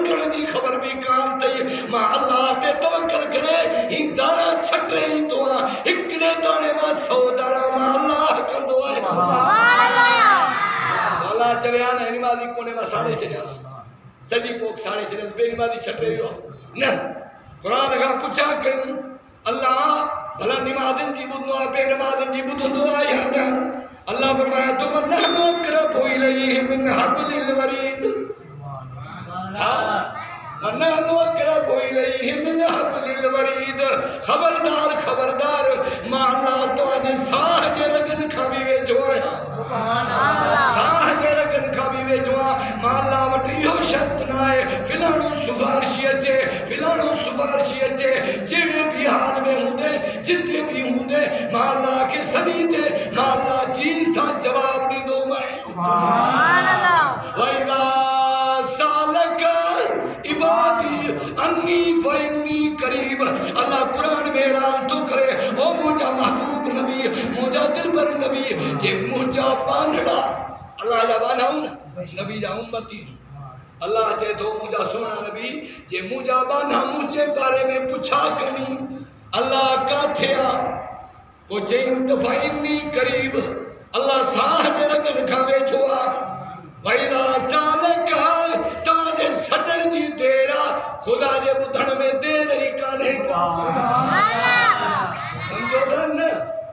करण की खबर भी कान थई मां अल्लाह ते तवक्कल करे ही दाना छटरे ही तो एकड़े दाने मां 100 दाना मां अल्लाह कंदो है सुभान अल्लाह अल्लाह चले आने निमाजी कोने मां साड़े चले सदी पोक साड़े चले बेनिमाजी छटरे हो न कुरान का पूछा कयूं अल्लाह भला निमाज़न जी बुधो आहे बेनमाज़न जी बुधंदो आहे या न अल्लाह फरमाया तो वन्नहनु अक़रबु इलैहि मिन हब्लिल वरीद वन्नहनु अक़रबु इलैहि मिन हब्लिल वरीद खबरदार खबरदार मां अल्लाह तवाजे साह जे रगन खां भी वेझो आहियां सुभान अल्लाह साह जे रगन खां भी वेझो आहे मां अल्लाह वटि इहो शर्त न आहे फिलाणो सुभारशी अचे फिलाणो सुभारशी अचे जहिड़े भी हाल में हूंदे जिते भी हूंदे मां अल्लाह के सभी दे मां अल्लाह जी सां जवाब ॾींदो मैं सुभान अल्लाह वैला सालक इबादी अन्नी फइन्नी करीब अल्लाह कुरान में ऐलान तो करे ओ मुझा महबूब नबी मुझा दिलबर नबी जे मुझा बांधड़ा अल्लाह जा बांधाऊं नबी जा उम्मती अल्लाह जे तो मुझा सोना नबी जे मुझा बांधा मुझे बारे में पूछा कनी अल्लाह का थिया को चईं त फइन्नी करीब अल्लाह साह जे रगन खां वेठो आहे वैला सालक ताजे सडण जी देर खुदा जे बुधण में देर ही कान्हे समझो न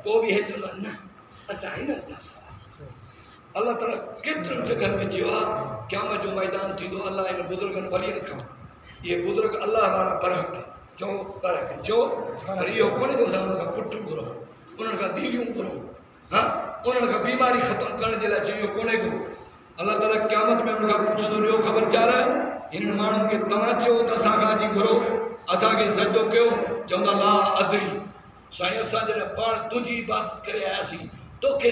को भी है चलो न असां ही न अल्लाह ताला केतिरनि जगहनि में चयो आहे क़यामत जो मैदान थींदो अल्लाह इन बुज़ुर्गनि वलियनि खां ये बुज़ुर्ग अल्लाह वारा बरहक चो बरहक चो पर इहो कोन्हे जो असां उन्हनि खां पुट घुरो उन्हनि खां धीअरूं घुरो हाँ उन्हनि खां बीमारी ख़तमु करण जे लाइ चयो कोन्हे को अल्लाह ताला क़यामत में उन्हनि खां पुछंदो ॿियो ख़बरचार हिननि माण्हुनि खे तव्हां चयो त असां खां अॼु घुरो असांखे सजदो कयो चवंदा ला अदरी साईं असां जॾहिं पाण तुंहिंजी इबादत करे आयासीं तोखे